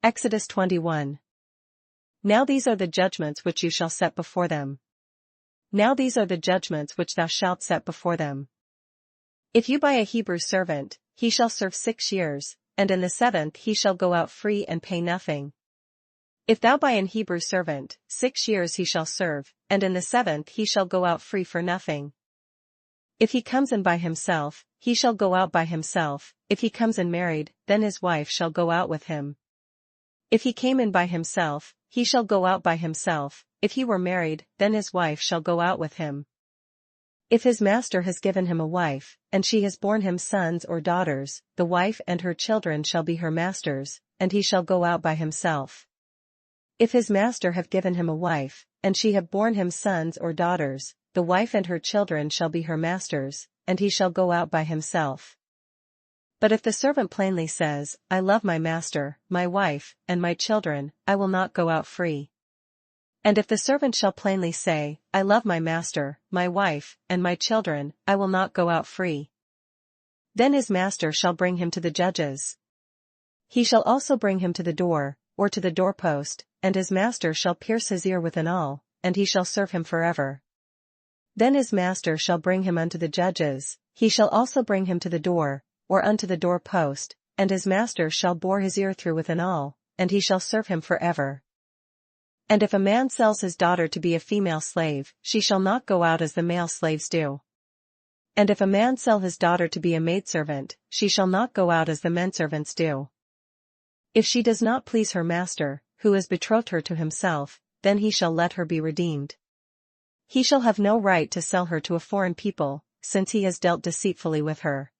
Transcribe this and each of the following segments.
Exodus 21. Now these are the judgments which you shall set before them. Now these are the judgments which thou shalt set before them. If you buy a Hebrew servant, he shall serve 6 years, and in the 7th he shall go out free and pay nothing. If thou buy an Hebrew servant, 6 years he shall serve, and in the 7th he shall go out free for nothing. If he comes in by himself, he shall go out by himself. If he comes in married, then his wife shall go out with him. If he came in by himself, he shall go out by himself. If he were married, then his wife shall go out with him. If his master has given him a wife, and she has borne him sons or daughters, the wife and her children shall be her master's, and he shall go out by himself. If his master have given him a wife, and she have borne him sons or daughters, the wife and her children shall be her master's, and he shall go out by himself. But if the servant plainly says, I love my master, my wife, and my children, I will not go out free. And if the servant shall plainly say, I love my master, my wife, and my children, I will not go out free. Then his master shall bring him to the judges. He shall also bring him to the door, or to the doorpost, and his master shall pierce his ear with an awl, and he shall serve him forever. Then his master shall bring him unto the judges, he shall also bring him to the door, or unto the doorpost, and his master shall bore his ear through with an awl, and he shall serve him forever. And if a man sells his daughter to be a female slave, she shall not go out as the male slaves do. And if a man sell his daughter to be a maidservant, she shall not go out as the menservants do. If she does not please her master, who has betrothed her to himself, then he shall let her be redeemed. He shall have no right to sell her to a foreign people, since he has dealt deceitfully with her.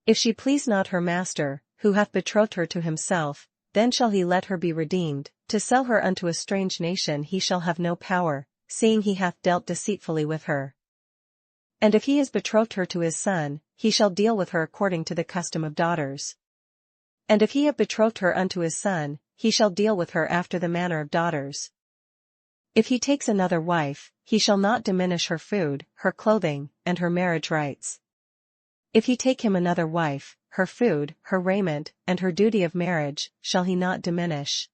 If she please not her master, who hath betrothed her to himself, then shall he let her be redeemed. To sell her unto a strange nation he shall have no power, seeing he hath dealt deceitfully with her. And if he has betrothed her to his son, he shall deal with her according to the custom of daughters. And if he have betrothed her unto his son, he shall deal with her after the manner of daughters. If he takes another wife, he shall not diminish her food, her clothing, and her marriage rights. If he take him another wife, her food, her raiment, and her duty of marriage, shall he not diminish.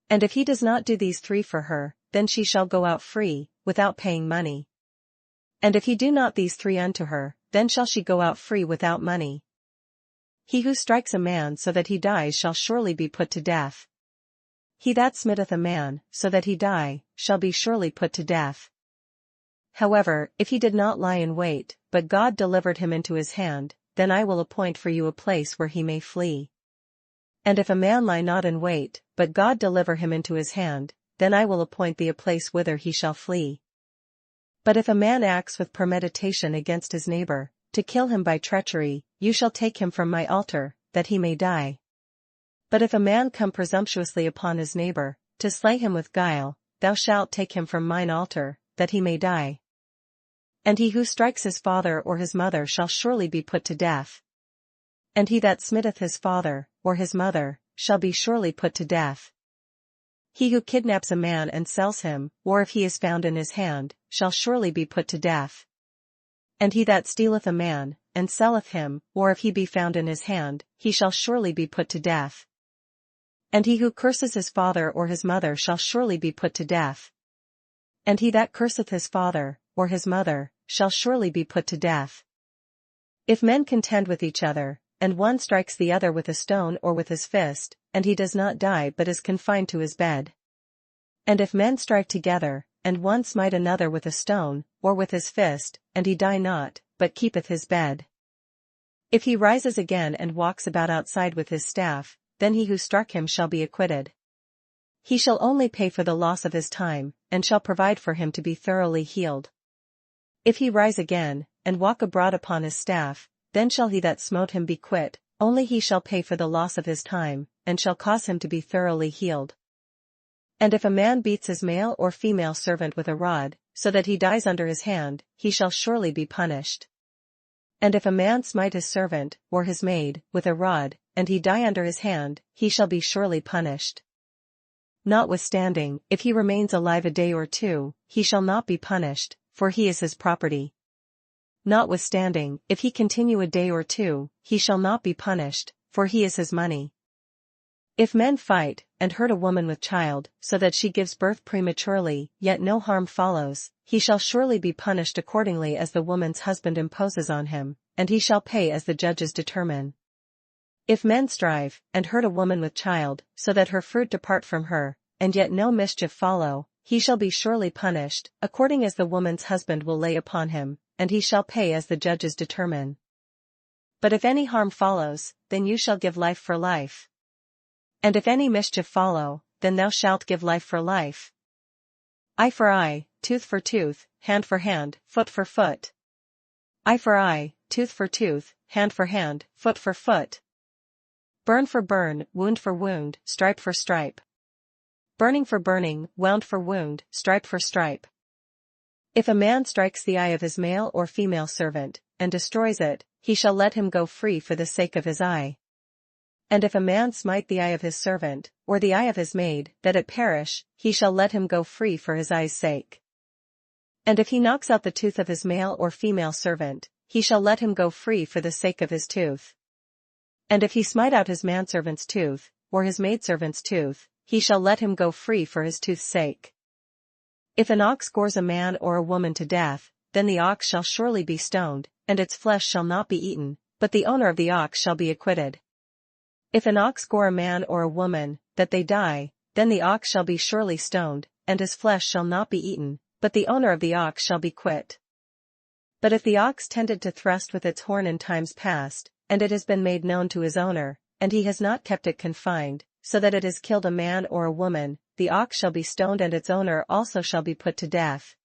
And if he does not do these 3 for her, then she shall go out free, without paying money. And if he do not these 3 unto her, then shall she go out free without money. He who strikes a man so that he dies shall surely be put to death. He that smiteth a man, so that he die, shall be surely put to death. However, if he did not lie in wait, but God delivered him into his hand, then I will appoint for you a place where he may flee. And if a man lie not in wait, but God deliver him into his hand, then I will appoint thee a place whither he shall flee. But if a man acts with premeditation against his neighbor, to kill him by treachery, you shall take him from my altar, that he may die. But if a man come presumptuously upon his neighbor, to slay him with guile, thou shalt take him from mine altar, that he may die. And he who strikes his father or his mother shall surely be put to death. And he that smiteth his father, or his mother, shall be surely put to death. He who kidnaps a man and sells him, or if he is found in his hand, shall surely be put to death. And he that stealeth a man, and selleth him, or if he be found in his hand, he shall surely be put to death. And he who curses his father or his mother shall surely be put to death. And he that curseth his father, or his mother, shall surely be put to death. If men contend with each other, and one strikes the other with a stone or with his fist, and he does not die but is confined to his bed. And if men strive together, and one smite another with a stone, or with his fist, and he die not, but keepeth his bed. If he rises again and walks about outside with his staff, then he who struck him shall be acquitted. He shall only pay for the loss of his time, and shall provide for him to be thoroughly healed. If he rise again, and walk abroad upon his staff, then shall he that smote him be quit, only he shall pay for the loss of his time, and shall cause him to be thoroughly healed. And if a man beats his male or female servant with a rod, so that he dies under his hand, he shall surely be punished. And if a man smite his servant, or his maid, with a rod, and he die under his hand, he shall be surely punished. Notwithstanding, if he remains alive a day or 2, he shall not be punished, for he is his property. Notwithstanding, if he continue a day or 2, he shall not be punished, for he is his money. If men fight, and hurt a woman with child, so that she gives birth prematurely, yet no harm follows, he shall surely be punished accordingly as the woman's husband imposes on him, and he shall pay as the judges determine. If men strive, and hurt a woman with child, so that her fruit depart from her, and yet no mischief follow, he shall be surely punished, according as the woman's husband will lay upon him, and he shall pay as the judges determine. But if any harm follows, then you shall give life for life. And if any mischief follow, then thou shalt give life for life. Eye for eye, tooth for tooth, hand for hand, foot for foot. Eye for eye, tooth for tooth, hand for hand, foot for foot. Burn for burn, wound for wound, stripe for stripe. Burning for burning, wound for wound, stripe for stripe. If a man strikes the eye of his male or female servant, and destroys it, he shall let him go free for the sake of his eye. And if a man smite the eye of his servant, or the eye of his maid, that it perish, he shall let him go free for his eye's sake. And if he knocks out the tooth of his male or female servant, he shall let him go free for the sake of his tooth. And if he smite out his manservant's tooth, or his maidservant's tooth, he shall let him go free for his tooth's sake. If an ox gores a man or a woman to death, then the ox shall surely be stoned, and its flesh shall not be eaten, but the owner of the ox shall be acquitted. If an ox gore a man or a woman, that they die, then the ox shall be surely stoned, and his flesh shall not be eaten, but the owner of the ox shall be quit. But if the ox tended to thrust with its horn in times past, and it has been made known to his owner, and he has not kept it confined, so that it has killed a man or a woman, the ox shall be stoned and its owner also shall be put to death.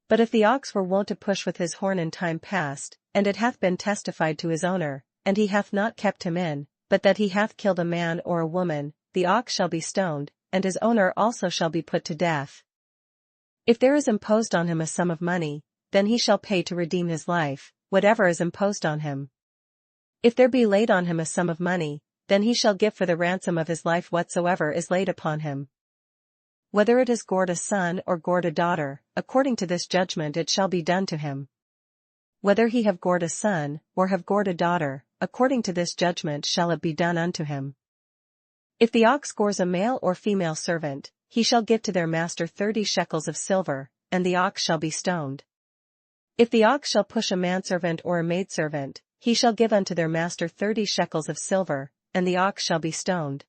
But if the ox were wont to push with his horn in time past, and it hath been testified to his owner, and he hath not kept him in, but that he hath killed a man or a woman, the ox shall be stoned, and his owner also shall be put to death. If there is imposed on him a sum of money, then he shall pay to redeem his life, whatever is imposed on him. If there be laid on him a sum of money, then he shall give for the ransom of his life whatsoever is laid upon him. Whether it is gored a son or gored a daughter, according to this judgment it shall be done to him. Whether he have gored a son, or have gored a daughter, according to this judgment shall it be done unto him. If the ox gores a male or female servant, he shall give to their master 30 shekels of silver, and the ox shall be stoned. If the ox shall push a manservant or a maidservant, he shall give unto their master 30 shekels of silver, and the ox shall be stoned.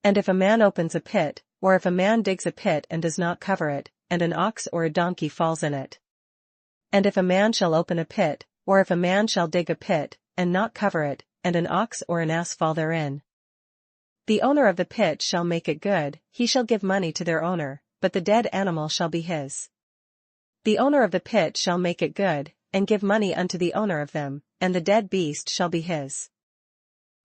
And if a man opens a pit, or if a man digs a pit and does not cover it, and an ox or a donkey falls in it. And if a man shall open a pit, or if a man shall dig a pit, and not cover it, and an ox or an ass fall therein. The owner of the pit shall make it good, he shall give money to their owner, but the dead animal shall be his. The owner of the pit shall make it good, and give money unto the owner of them, and the dead beast shall be his.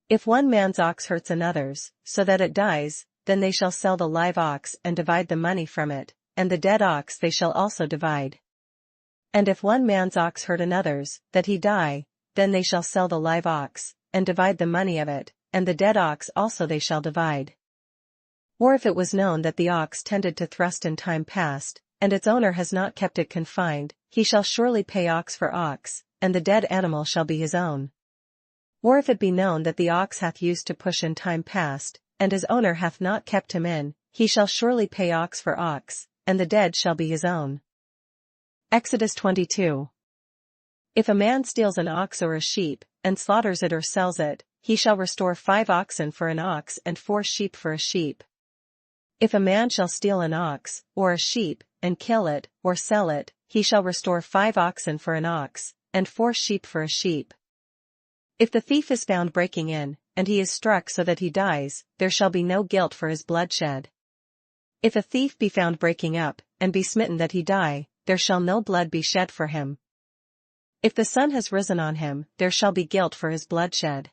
If one man's ox hurts another's, so that it dies, then they shall sell the live ox and divide the money from it, and the dead ox they shall also divide. And if one man's ox hurt another's, that he die, then they shall sell the live ox, and divide the money of it, and the dead ox also they shall divide. Or if it was known that the ox tended to thrust in time past, and its owner has not kept it confined, he shall surely pay ox for ox, and the dead animal shall be his own. Or if it be known that the ox hath used to push in time past, and his owner hath not kept him in, he shall surely pay ox for ox, and the dead shall be his own. Exodus 22. If a man steals an ox or a sheep, and slaughters it or sells it, he shall restore 5 oxen for an ox and 4 sheep for a sheep. If a man shall steal an ox, or a sheep, and kill it, or sell it, he shall restore 5 oxen for an ox, and 4 sheep for a sheep. If the thief is found breaking in, and he is struck so that he dies, there shall be no guilt for his bloodshed. If a thief be found breaking up, and be smitten that he die, there shall no blood be shed for him. If the sun has risen on him, there shall be guilt for his bloodshed.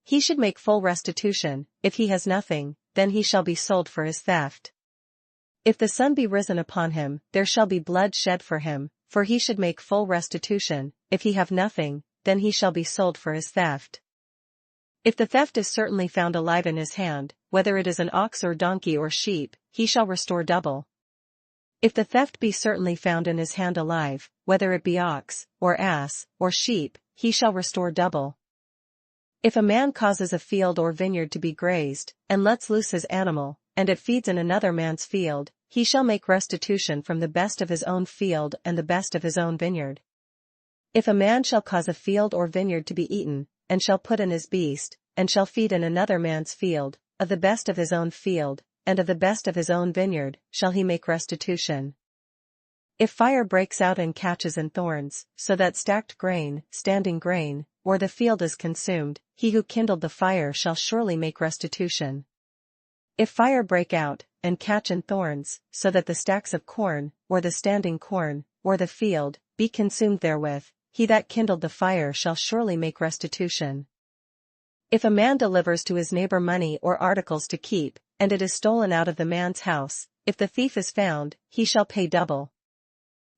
He should make full restitution. If he has nothing, then he shall be sold for his theft. If the sun be risen upon him, there shall be blood shed for him, for he should make full restitution. If he have nothing, then he shall be sold for his theft. If the theft is certainly found alive in his hand, whether it is an ox or donkey or sheep, he shall restore double. If the theft be certainly found in his hand alive, whether it be ox, or ass, or sheep, he shall restore double. If a man causes a field or vineyard to be grazed, and lets loose his animal, and it feeds in another man's field, he shall make restitution from the best of his own field and the best of his own vineyard. If a man shall cause a field or vineyard to be eaten, and shall put in his beast, and shall feed in another man's field, of the best of his own field, and of the best of his own vineyard, shall he make restitution. If fire breaks out and catches in thorns, so that stacked grain, standing grain, or the field is consumed, he who kindled the fire shall surely make restitution. If fire break out, and catch in thorns, so that the stacks of corn, or the standing corn, or the field, be consumed therewith, he that kindled the fire shall surely make restitution. If a man delivers to his neighbor money or articles to keep, and it is stolen out of the man's house, if the thief is found, he shall pay double.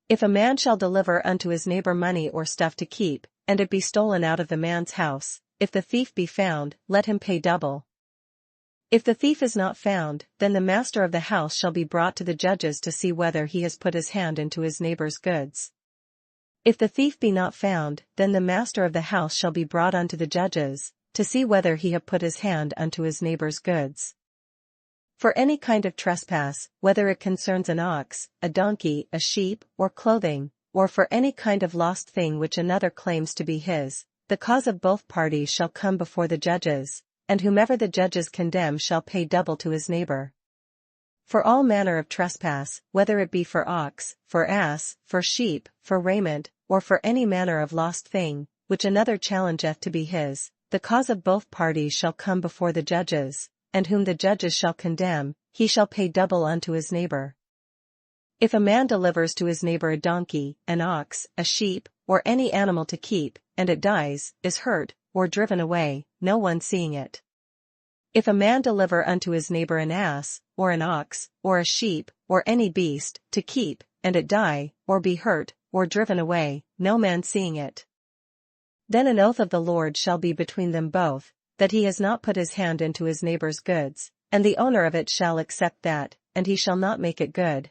If a man shall deliver unto his neighbor money or stuff to keep, and it be stolen out of the man's house, if the thief be found, let him pay double. If the thief is not found, then the master of the house shall be brought to the judges to see whether he has put his hand into his neighbor's goods. If the thief be not found, then the master of the house shall be brought unto the judges, to see whether he have put his hand unto his neighbor's goods. For any kind of trespass, whether it concerns an ox, a donkey, a sheep, or clothing, or for any kind of lost thing which another claims to be his, the cause of both parties shall come before the judges, and whomever the judges condemn shall pay double to his neighbor. For all manner of trespass, whether it be for ox, for ass, for sheep, for raiment, or for any manner of lost thing, which another challengeth to be his, the cause of both parties shall come before the judges, and whom the judges shall condemn, he shall pay double unto his neighbor. If a man delivers to his neighbor a donkey, an ox, a sheep, or any animal to keep, and it dies, is hurt, or driven away, no one seeing it. If a man deliver unto his neighbor an ass, or an ox, or a sheep, or any beast, to keep, and it die, or be hurt, or driven away, no man seeing it. Then an oath of the Lord shall be between them both, that he has not put his hand into his neighbor's goods, and the owner of it shall accept that, and he shall not make it good.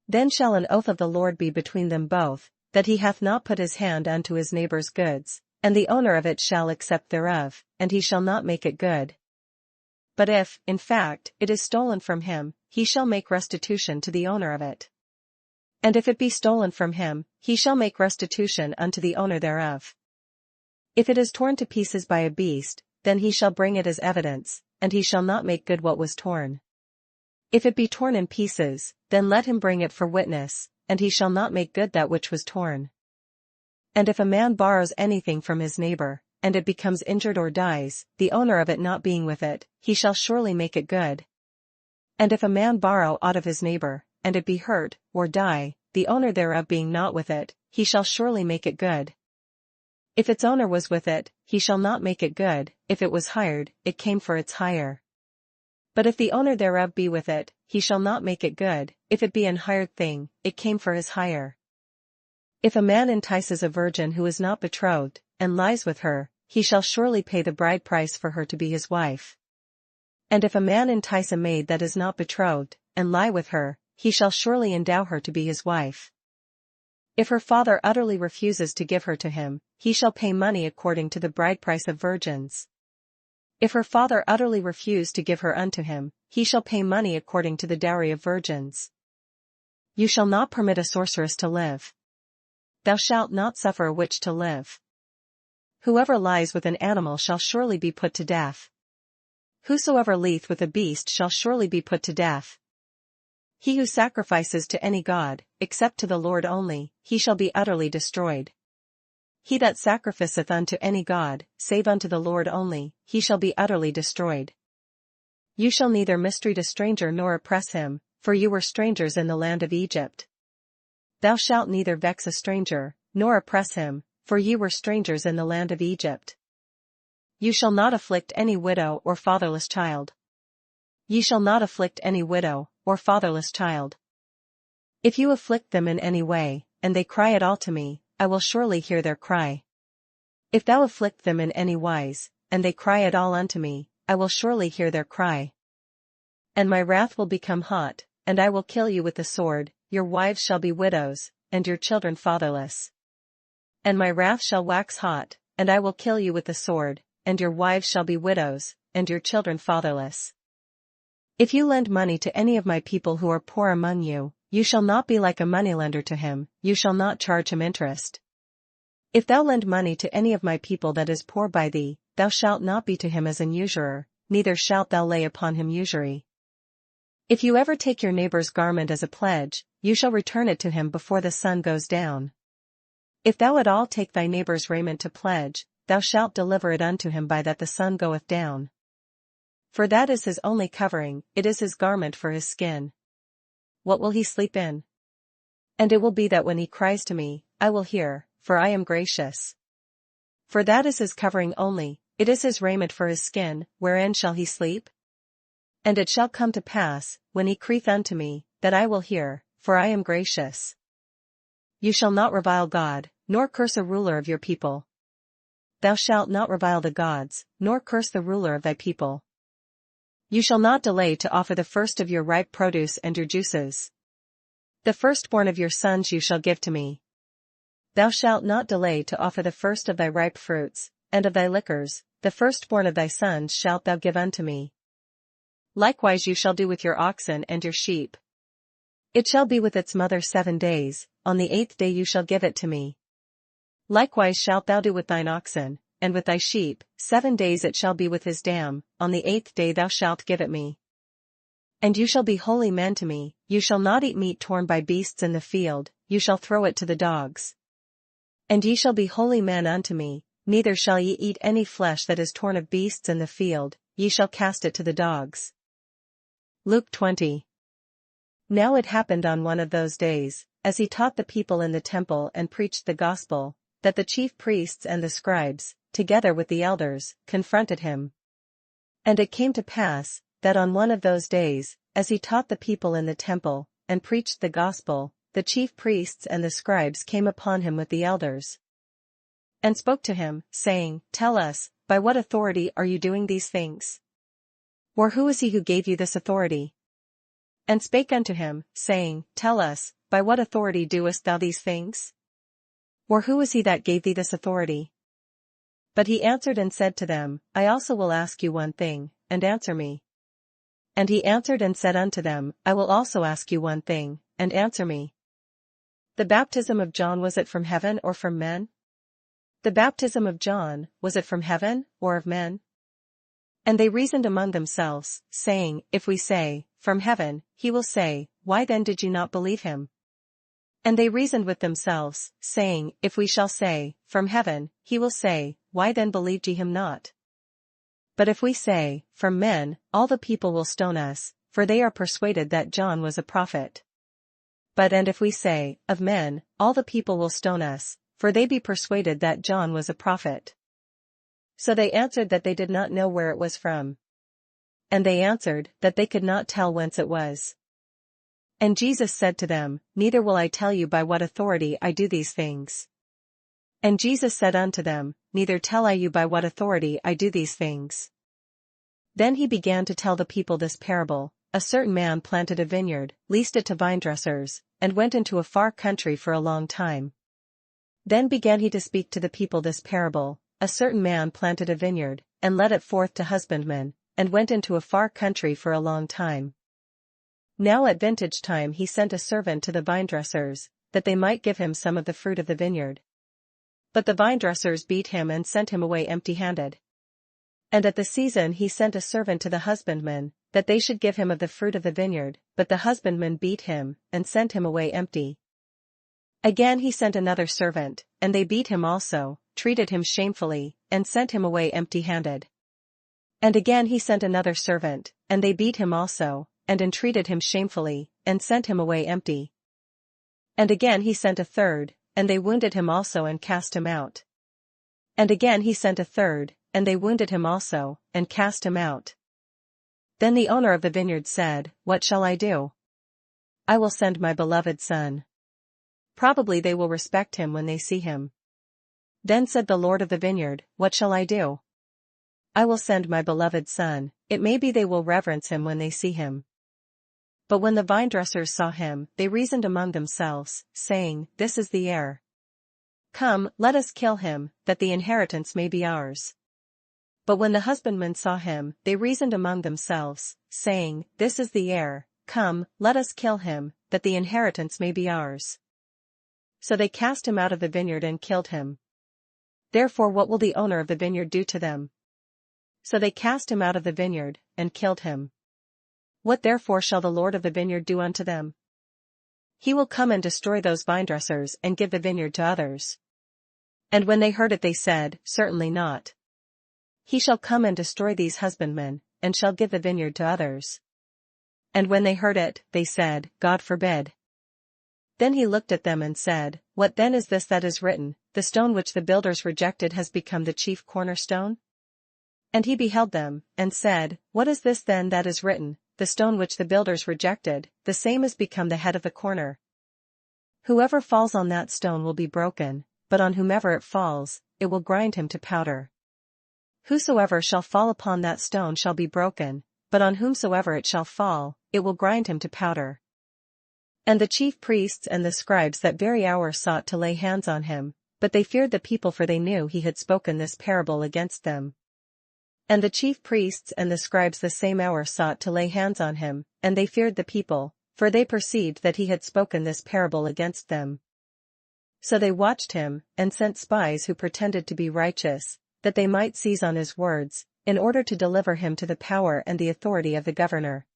Then shall an oath of the Lord be between them both, that he hath not put his hand unto his neighbor's goods, and the owner of it shall accept thereof, and he shall not make it good. But if, in fact, it is stolen from him, he shall make restitution to the owner of it. And if it be stolen from him, he shall make restitution unto the owner thereof. If it is torn to pieces by a beast, then he shall bring it as evidence, and he shall not make good what was torn. If it be torn in pieces, then let him bring it for witness, and he shall not make good that which was torn. And if a man borrows anything from his neighbor, and it becomes injured or dies, the owner of it not being with it, he shall surely make it good. And if a man borrow aught of his neighbor, and it be hurt, or die, the owner thereof being not with it, he shall surely make it good. If its owner was with it, he shall not make it good, if it was hired, it came for its hire. But if the owner thereof be with it, he shall not make it good, if it be an hired thing, it came for his hire. If a man entices a virgin who is not betrothed, and lies with her, he shall surely pay the bride price for her to be his wife. And if a man entice a maid that is not betrothed, and lie with her, he shall surely endow her to be his wife. If her father utterly refuses to give her to him, he shall pay money according to the bride price of virgins. If her father utterly refuse to give her unto him, he shall pay money according to the dowry of virgins. You shall not permit a sorceress to live. Thou shalt not suffer a witch to live. Whoever lies with an animal shall surely be put to death. Whosoever lieth with a beast shall surely be put to death. He who sacrifices to any god, except to the Lord only, he shall be utterly destroyed. He that sacrificeth unto any god, save unto the Lord only, he shall be utterly destroyed. You shall neither mistreat a stranger nor oppress him, for you were strangers in the land of Egypt. Thou shalt neither vex a stranger, nor oppress him, for ye were strangers in the land of Egypt. You shall not afflict any widow or fatherless child. Ye shall not afflict any widow, or fatherless child. If you afflict them in any way, and they cry at all to me, I will surely hear their cry. If thou afflict them in any wise, and they cry at all unto me, I will surely hear their cry. And my wrath will become hot, and I will kill you with the sword, your wives shall be widows, and your children fatherless. And my wrath shall wax hot, and I will kill you with the sword, and your wives shall be widows, and your children fatherless. If you lend money to any of my people who are poor among you, you shall not be like a moneylender to him, you shall not charge him interest. If thou lend money to any of my people that is poor by thee, thou shalt not be to him as an usurer, neither shalt thou lay upon him usury. If you ever take your neighbor's garment as a pledge, you shall return it to him before the sun goes down. If thou at all take thy neighbor's raiment to pledge, thou shalt deliver it unto him by that the sun goeth down. For that is his only covering, it is his garment for his skin. What will he sleep in? And it will be that when he cries to me, I will hear, for I am gracious. For that is his covering only, it is his raiment for his skin, wherein shall he sleep? And it shall come to pass, when he crieth unto me, that I will hear, for I am gracious. You shall not revile God, nor curse a ruler of your people. Thou shalt not revile the gods, nor curse the ruler of thy people. You shall not delay to offer the first of your ripe produce and your juices. The firstborn of your sons you shall give to me. Thou shalt not delay to offer the first of thy ripe fruits, and of thy liquors, the firstborn of thy sons shalt thou give unto me. Likewise you shall do with your oxen and your sheep. It shall be with its mother 7 days, on the 8th day you shall give it to me. Likewise shalt thou do with thine oxen, and with thy sheep, 7 days it shall be with his dam, on the 8th day thou shalt give it me. And you shall be holy men to me, you shall not eat meat torn by beasts in the field, you shall throw it to the dogs. And ye shall be holy men unto me, neither shall ye eat any flesh that is torn of beasts in the field, ye shall cast it to the dogs. Luke20. Now it happened on one of those days, as he taught the people in the temple and preached the gospel, that the chief priests and the scribes, together with the elders, confronted him. And it came to pass, that on one of those days, as he taught the people in the temple, and preached the gospel, the chief priests and the scribes came upon him with the elders, and spoke to him, saying, Tell us, by what authority are you doing these things? Or who is he who gave you this authority? And spake unto him, saying, Tell us, by what authority doest thou these things? Or who is he that gave thee this authority? But he answered and said to them, I also will ask you one thing, and answer me. And he answered and said unto them, I will also ask you one thing, and answer me. The baptism of John, was it from heaven or from men? The baptism of John, was it from heaven, or of men? And they reasoned among themselves, saying, If we say, From heaven, he will say, Why then did you not believe him? And they reasoned with themselves, saying, If we shall say, From heaven, he will say, Why then believed ye him not? But if we say, From men, all the people will stone us, for they are persuaded that John was a prophet. But and if we say, Of men, all the people will stone us, for they be persuaded that John was a prophet. So they answered that they did not know where it was from. And they answered that they could not tell whence it was. And Jesus said to them, Neither will I tell you by what authority I do these things. And Jesus said unto them, Neither tell I you by what authority I do these things. Then he began to tell the people this parable. A certain man planted a vineyard, leased it to vinedressers, and went into a far country for a long time. Then began he to speak to the people this parable. A certain man planted a vineyard, and let it forth to husbandmen, and went into a far country for a long time. Now at vintage time he sent a servant to the vinedressers, that they might give him some of the fruit of the vineyard. But the vinedressers beat him and sent him away empty-handed. And at the season he sent a servant to the husbandmen, that they should give him of the fruit of the vineyard, but the husbandmen beat him, and sent him away empty. Again he sent another servant, and they beat him also, treated him shamefully, and sent him away empty-handed. And again he sent another servant, and they beat him also, and entreated him shamefully, and sent him away empty. And again he sent a third, and they wounded him also and cast him out. And again he sent a third, and they wounded him also, and cast him out. Then the owner of the vineyard said, What shall I do? I will send my beloved son. Probably they will respect him when they see him. Then said the Lord of the vineyard, What shall I do? I will send my beloved son, it may be they will reverence him when they see him. But when the vinedressers saw him, they reasoned among themselves, saying, This is the heir. Come, let us kill him, that the inheritance may be ours. But when the husbandmen saw him, they reasoned among themselves, saying, This is the heir, come, let us kill him, that the inheritance may be ours. So they cast him out of the vineyard and killed him. Therefore what will the owner of the vineyard do to them? So they cast him out of the vineyard, and killed him. What therefore shall the Lord of the vineyard do unto them? He will come and destroy those vinedressers and give the vineyard to others. And when they heard it they said, Certainly not. He shall come and destroy these husbandmen, and shall give the vineyard to others. And when they heard it, they said, God forbid. Then he looked at them and said, What then is this that is written, The stone which the builders rejected has become the chief cornerstone? And he beheld them, and said, What is this then that is written, The stone which the builders rejected, the same is become the head of the corner? Whoever falls on that stone will be broken, but on whomever it falls, it will grind him to powder. Whosoever shall fall upon that stone shall be broken, but on whomsoever it shall fall, it will grind him to powder. And the chief priests and the scribes that very hour sought to lay hands on him, but they feared the people, for they knew he had spoken this parable against them. And the chief priests and the scribes the same hour sought to lay hands on him, and they feared the people, for they perceived that he had spoken this parable against them. So they watched him, and sent spies who pretended to be righteous, that they might seize on his words, in order to deliver him to the power and the authority of the governor.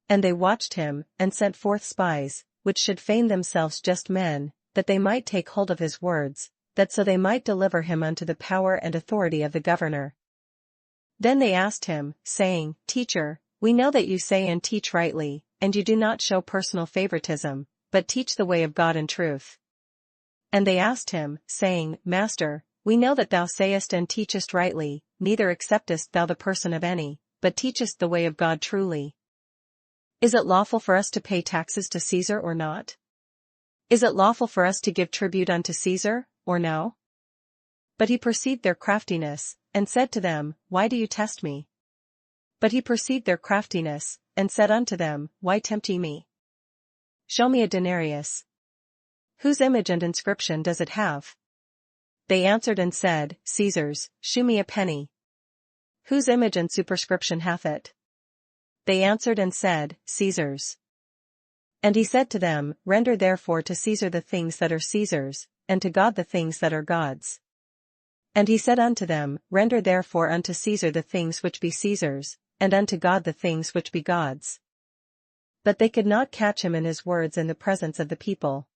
And they watched him, and sent forth spies, which should feign themselves just men, that they might take hold of his words, that so they might deliver him unto the power and authority of the governor. Then they asked him, saying, Teacher, we know that you say and teach rightly, and you do not show personal favoritism, but teach the way of God in truth. And they asked him, saying, Master, we know that thou sayest and teachest rightly, neither acceptest thou the person of any, but teachest the way of God truly. Is it lawful for us to pay taxes to Caesar or not? Is it lawful for us to give tribute unto Caesar, or no? But he perceived their craftiness, and said to them, Why do you test me? But he perceived their craftiness, and said unto them, Why tempt ye me? Show me a denarius. Whose image and inscription does it have? They answered and said, Caesar's. Shew me a penny. Whose image and superscription hath it? They answered and said, Caesar's. And he said to them, Render therefore to Caesar the things that are Caesar's, and to God the things that are God's. And he said unto them, Render therefore unto Caesar the things which be Caesar's, and unto God the things which be God's. But they could not catch him in his words in the presence of the people.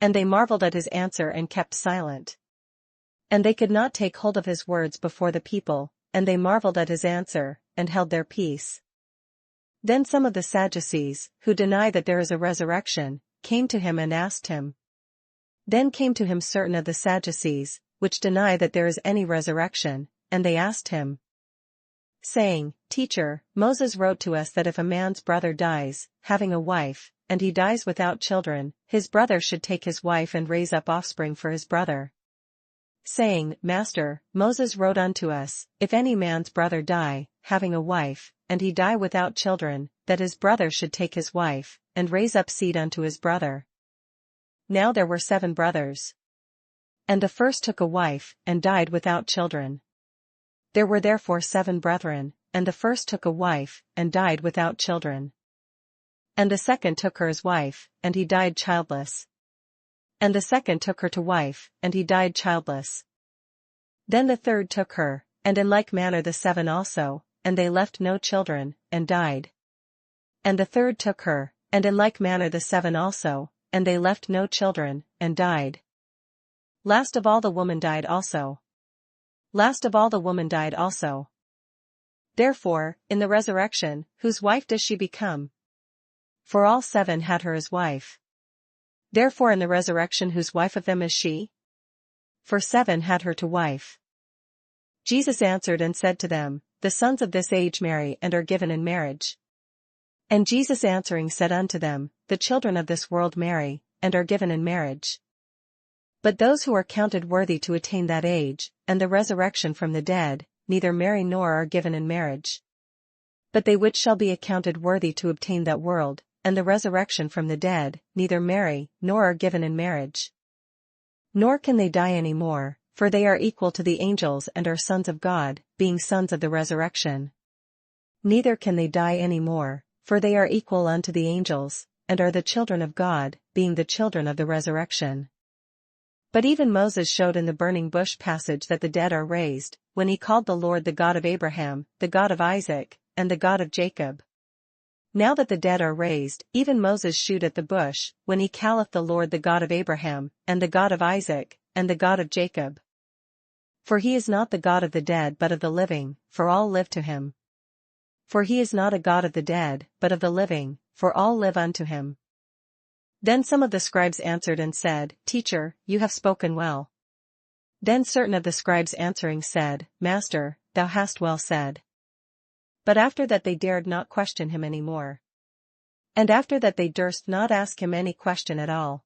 And they marveled at his answer and kept silent. And they could not take hold of his words before the people, and they marveled at his answer, and held their peace. Then some of the Sadducees, who deny that there is a resurrection, came to him and asked him. Then came to him certain of the Sadducees, which deny that there is any resurrection, and they asked him, saying, Teacher, Moses wrote to us that if a man's brother dies, having a wife, and he dies without children, his brother should take his wife and raise up offspring for his brother. Saying, Master, Moses wrote unto us, If any man's brother die, having a wife, and he die without children, that his brother should take his wife, and raise up seed unto his brother. Now there were 7 brothers. And the first took a wife, and died without children. There were therefore 7 brethren, and the first took a wife, and died without children. And the second took her as wife, and he died childless. And the second took her to wife, and he died childless. Then the third took her, and in like manner the 7 also, and they left no children, and died. And the third took her, and in like manner the 7 also, and they left no children, and died. Last of all the woman died also. Last of all the woman died also. Therefore, in the resurrection, whose wife does she become? For all 7 had her as wife. Therefore in the resurrection whose wife of them is she? For 7 had her to wife. Jesus answered and said to them, The sons of this age marry and are given in marriage. And Jesus answering said unto them, The children of this world marry, and are given in marriage. But those who are counted worthy to attain that age, and the resurrection from the dead, neither marry nor are given in marriage. But they which shall be accounted worthy to obtain that world, and the resurrection from the dead, neither marry, nor are given in marriage. Nor can they die any more, for they are equal to the angels and are sons of God, being sons of the resurrection. Neither can they die any more, for they are equal unto the angels, and are the children of God, being the children of the resurrection. But even Moses showed in the burning bush passage that the dead are raised, when he called the Lord the God of Abraham, the God of Isaac, and the God of Jacob. Now that the dead are raised, even Moses shewed at the bush, when he calleth the Lord the God of Abraham, and the God of Isaac, and the God of Jacob. For he is not the God of the dead but of the living, for all live to him. For he is not a God of the dead, but of the living, for all live unto him. Then some of the scribes answered and said, Teacher, you have spoken well. Then certain of the scribes answering said, Master, thou hast well said. But after that they dared not question him any more. And after that they durst not ask him any question at all.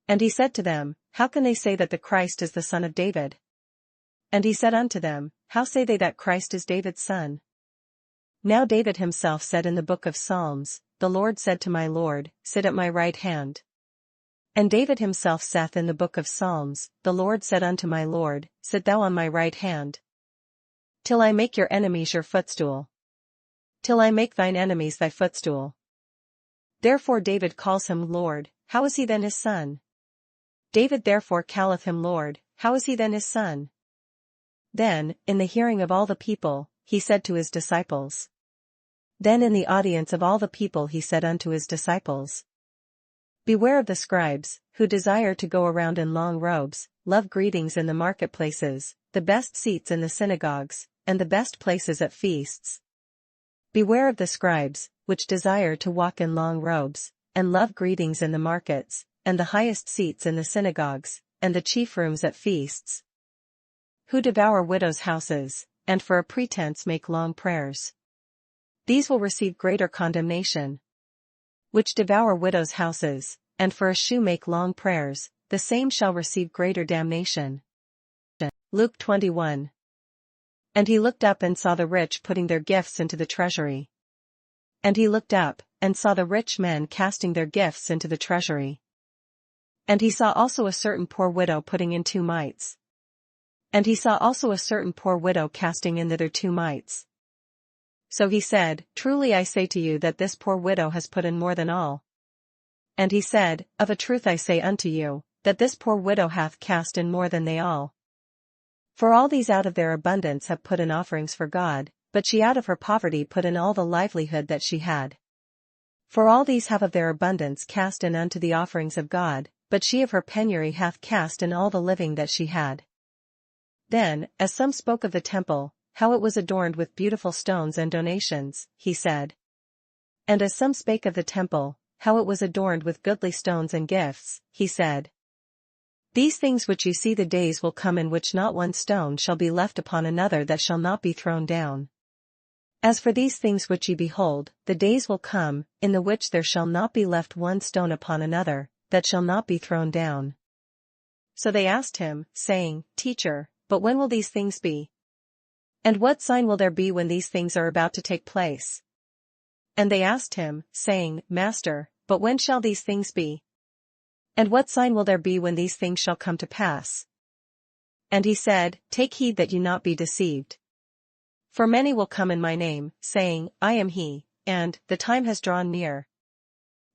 And he said to them, How can they say that the Christ is the son of David? And he said unto them, How say they that Christ is David's son? Now David himself said in the book of Psalms, The Lord said to my Lord, Sit at my right hand. And David himself saith in the book of Psalms, The Lord said unto my Lord, Sit thou on my right hand, till I make your enemies your footstool. Till I make thine enemies thy footstool. Therefore David calls him Lord, how is he then his son? David therefore calleth him Lord, how is he then his son? Then, in the hearing of all the people, he said to his disciples. Then in the audience of all the people he said unto his disciples, Beware of the scribes, who desire to go around in long robes, love greetings in the marketplaces, the best seats in the synagogues, and the best places at feasts. Beware of the scribes, which desire to walk in long robes, and love greetings in the markets, and the highest seats in the synagogues, and the chief rooms at feasts. Who devour widows' houses, and for a pretense make long prayers. These will receive greater condemnation. Which devour widows' houses, and for a shew make long prayers, the same shall receive greater damnation. Luke21. And he looked up and saw the rich putting their gifts into the treasury. And he looked up, and saw the rich men casting their gifts into the treasury. And he saw also a certain poor widow putting in 2 mites. And he saw also a certain poor widow casting in thither 2 mites. So he said, Truly I say to you that this poor widow has put in more than all. And he said, Of a truth I say unto you, that this poor widow hath cast in more than they all. For all these out of their abundance have put in offerings for God, but she out of her poverty put in all the livelihood that she had. For all these have of their abundance cast in unto the offerings of God, but she of her penury hath cast in all the living that she had. Then, as some spoke of the temple, how it was adorned with beautiful stones and donations, he said. And as some spake of the temple, how it was adorned with goodly stones and gifts, he said. These things which you see, the days will come in which not one stone shall be left upon another that shall not be thrown down. As for these things which ye behold, the days will come, in the which there shall not be left one stone upon another, that shall not be thrown down. So they asked him, saying, Teacher, but when will these things be? And what sign will there be when these things are about to take place? And they asked him, saying, Master, but when shall these things be? And what sign will there be when these things shall come to pass? And he said, Take heed that ye not be deceived. For many will come in my name, saying, I am he, and, the time has drawn near.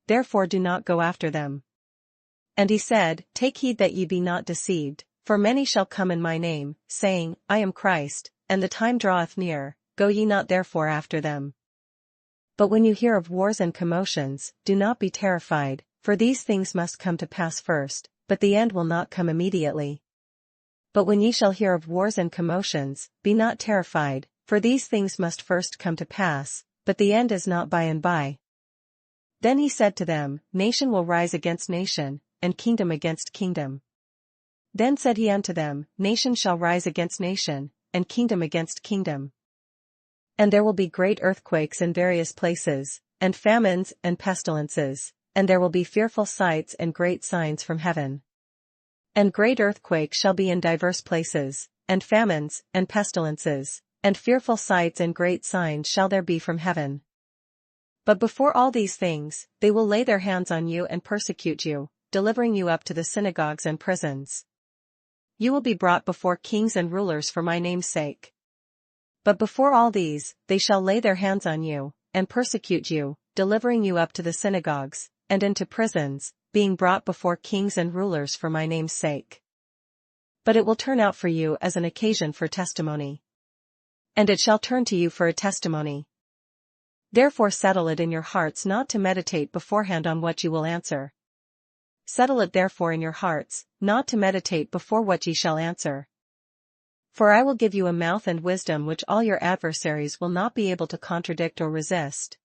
Therefore do not go after them. And he said, Take heed that ye be not deceived, for many shall come in my name, saying, I am Christ, and the time draweth near, go ye not therefore after them. But when you hear of wars and commotions, do not be terrified, for these things must come to pass first, but the end will not come immediately. But when ye shall hear of wars and commotions, be not terrified, for these things must first come to pass, but the end is not by and by. Then he said to them, Nation will rise against nation, and kingdom against kingdom. Then said he unto them, Nation shall rise against nation, and kingdom against kingdom. And there will be great earthquakes in various places, and famines and pestilences, and there will be fearful sights and great signs from heaven. And great earthquakes shall be in divers places, and famines and pestilences, and fearful sights and great signs shall there be from heaven. But before all these things, they will lay their hands on you and persecute you, delivering you up to the synagogues and prisons. you will be brought before kings and rulers for my name's sake. But before all these, they shall lay their hands on you, and persecute you, delivering you up to the synagogues, and into prisons, being brought before kings and rulers for my name's sake. But it will turn out for you as an occasion for testimony. And it shall turn to you for a testimony. Therefore settle it in your hearts not to meditate beforehand on what you will answer. Settle it therefore in your hearts, not to meditate before what ye shall answer. For I will give you a mouth and wisdom which all your adversaries will not be able to contradict or resist.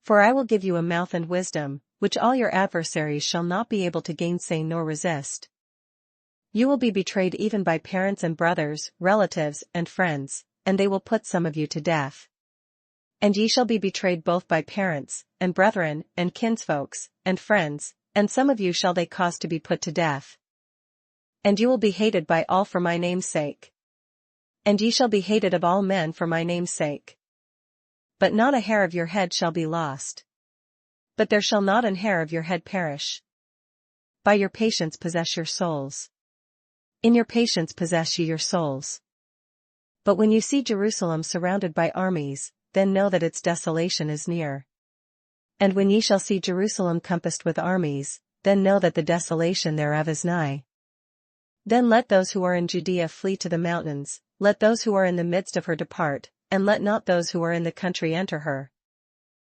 For I will give you a mouth and wisdom, which all your adversaries shall not be able to gainsay nor resist. You will be betrayed even by parents and brothers, relatives and friends, and they will put some of you to death. And ye shall be betrayed both by parents, and brethren, and kinsfolks, and friends, and some of you shall they cause to be put to death. And you will be hated by all for my name's sake. And ye shall be hated of all men for my name's sake. But not a hair of your head shall be lost. But there shall not an hair of your head perish. By your patience possess your souls. In your patience possess ye your souls. But when you see Jerusalem surrounded by armies, then know that its desolation is near. And when ye shall see Jerusalem compassed with armies, then know that the desolation thereof is nigh. Then let those who are in Judea flee to the mountains, let those who are in the midst of her depart, and let not those who are in the country enter her.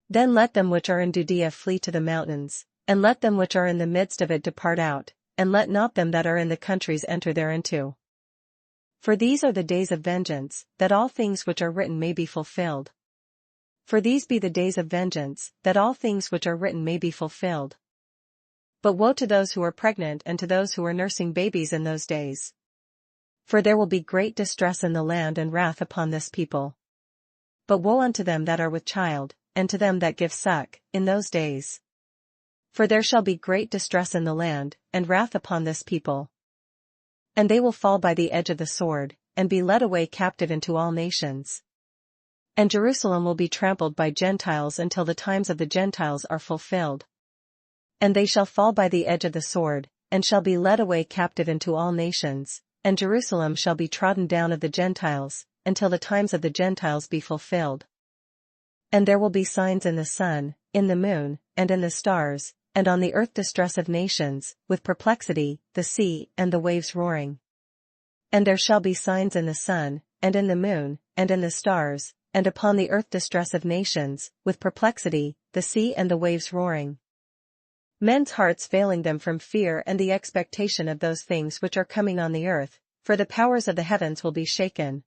Then let them which are in Judea flee to the mountains, and let them which are in the midst of it depart out, and let not them that are in the countries enter thereinto. For these are the days of vengeance, that all things which are written may be fulfilled. For these be the days of vengeance, that all things which are written may be fulfilled. But woe to those who are pregnant and to those who are nursing babies in those days. For there will be great distress in the land and wrath upon this people. But woe unto them that are with child, and to them that give suck, in those days. For there shall be great distress in the land, and wrath upon this people. And they will fall by the edge of the sword, and be led away captive into all nations. And Jerusalem will be trampled by Gentiles until the times of the Gentiles are fulfilled. And they shall fall by the edge of the sword, and shall be led away captive into all nations, and Jerusalem shall be trodden down of the Gentiles, until the times of the Gentiles be fulfilled. And there will be signs in the sun, in the moon, and in the stars, and on the earth distress of nations, with perplexity, the sea, and the waves roaring. And there shall be signs in the sun, and in the moon, and in the stars, and upon the earth distress of nations, with perplexity, the sea and the waves roaring. Men's hearts failing them from fear and the expectation of those things which are coming on the earth, for the powers of the heavens will be shaken.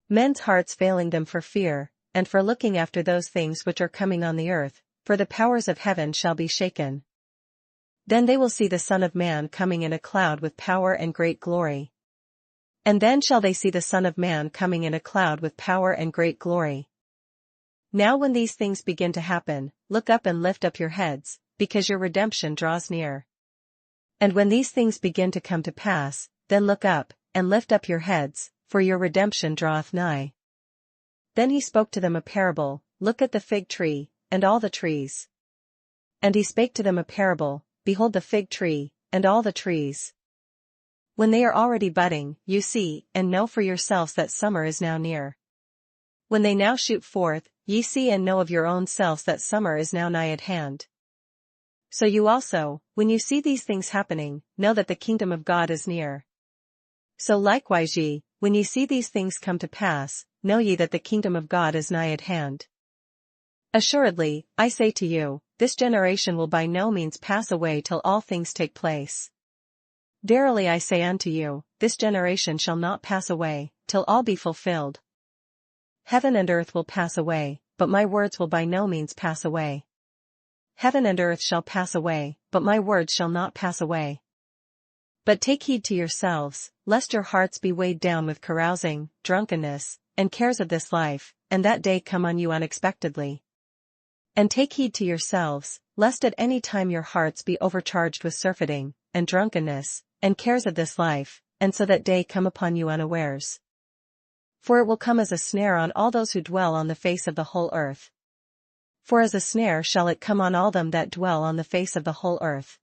Men's hearts failing them for fear, and for looking after those things which are coming on the earth, for the powers of heaven shall be shaken. Then they will see the Son of Man coming in a cloud with power and great glory. And then shall they see the Son of Man coming in a cloud with power and great glory. Now when these things begin to happen, look up and lift up your heads, because your redemption draws near. And when these things begin to come to pass, then look up, and lift up your heads, for your redemption draweth nigh. Then he spoke to them a parable, look at the fig tree, and all the trees. And he spake to them a parable, behold the fig tree, and all the trees. When they are already budding, you see, and know for yourselves that summer is now near. When they now shoot forth, ye see and know of your own selves that summer is now nigh at hand. So you also, when you see these things happening, know that the kingdom of God is near. So likewise ye, when ye see these things come to pass, know ye that the kingdom of God is nigh at hand. Assuredly, I say to you, this generation will by no means pass away till all things take place. Verily I say unto you, this generation shall not pass away, till all be fulfilled. Heaven and earth will pass away, but my words will by no means pass away. Heaven and earth shall pass away, but my words shall not pass away. But take heed to yourselves, lest your hearts be weighed down with carousing, drunkenness, and cares of this life, and that day come on you unexpectedly. And take heed to yourselves, lest at any time your hearts be overcharged with surfeiting, and drunkenness, and cares of this life, and so that day come upon you unawares. For it will come as a snare on all those who dwell on the face of the whole earth. For as a snare shall it come on all them that dwell on the face of the whole earth.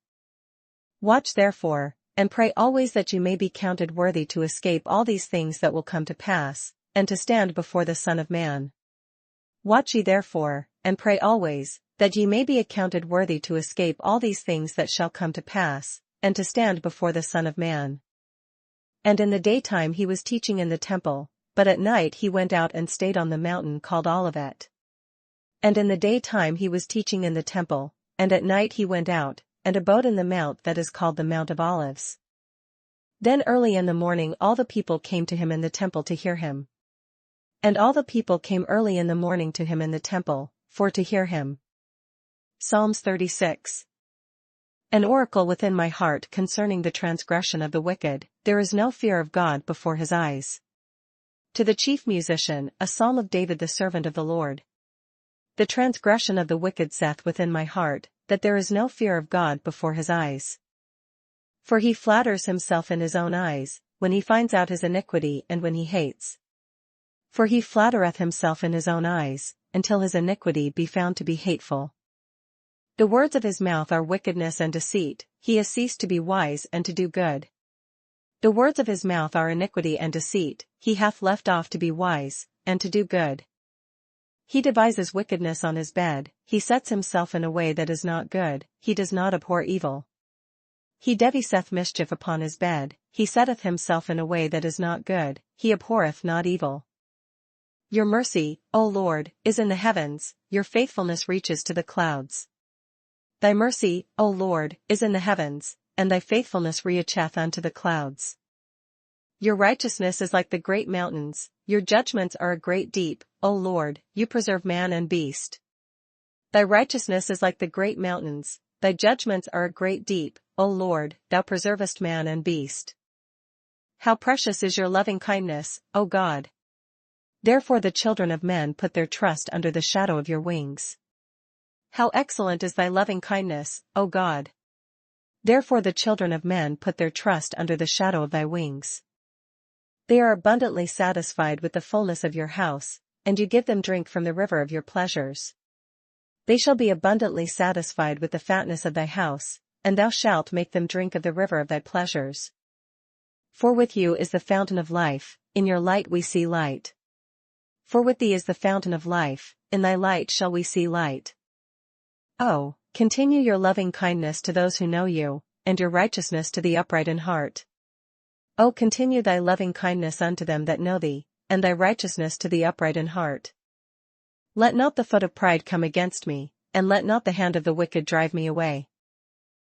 Watch therefore, and pray always that you may be counted worthy to escape all these things that will come to pass, and to stand before the Son of Man. Watch ye therefore, and pray always, that ye may be accounted worthy to escape all these things that shall come to pass, and to stand before the Son of Man. And in the daytime he was teaching in the temple, but at night he went out and stayed on the mountain called Olivet. And in the daytime he was teaching in the temple, and at night he went out, and abode in the mount that is called the Mount of Olives. Then early in the morning all the people came to him in the temple to hear him. And all the people came early in the morning to him in the temple, for to hear him. Psalms 36. An oracle within my heart concerning the transgression of the wicked, there is no fear of God before his eyes. To the chief musician, a psalm of David the servant of the Lord. The transgression of the wicked saith within my heart, that there is no fear of God before his eyes. For he flatters himself in his own eyes, when he finds out his iniquity and when he hates. For he flattereth himself in his own eyes, until his iniquity be found to be hateful. The words of his mouth are wickedness and deceit, he has ceased to be wise and to do good. The words of his mouth are iniquity and deceit, he hath left off to be wise, and to do good. He devises wickedness on his bed, he sets himself in a way that is not good, he does not abhor evil. He deviseth mischief upon his bed, he setteth himself in a way that is not good, he abhorreth not evil. Your mercy, O Lord, is in the heavens, your faithfulness reaches to the clouds. Thy mercy, O Lord, is in the heavens, and thy faithfulness reacheth unto the clouds. Your righteousness is like the great mountains, your judgments are a great deep, O Lord, you preserve man and beast. Thy righteousness is like the great mountains, thy judgments are a great deep, O Lord, thou preservest man and beast. How precious is your loving kindness, O God! Therefore the children of men put their trust under the shadow of your wings. How excellent is thy loving kindness, O God! Therefore the children of men put their trust under the shadow of thy wings. They are abundantly satisfied with the fullness of your house, and you give them drink from the river of your pleasures. They shall be abundantly satisfied with the fatness of thy house, and thou shalt make them drink of the river of thy pleasures. For with you is the fountain of life, in your light we see light. For with thee is the fountain of life, in thy light shall we see light. Oh, continue your loving kindness to those who know you, and your righteousness to the upright in heart. Oh, continue thy loving kindness unto them that know thee, and thy righteousness to the upright in heart. Let not the foot of pride come against me, and let not the hand of the wicked drive me away.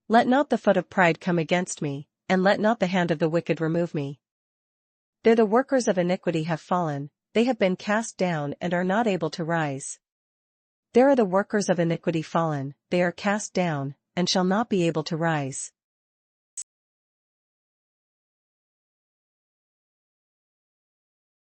Let not the foot of pride come against me, and let not the hand of the wicked remove me. There the workers of iniquity have fallen, they have been cast down and are not able to rise. There are the workers of iniquity fallen, they are cast down, and shall not be able to rise.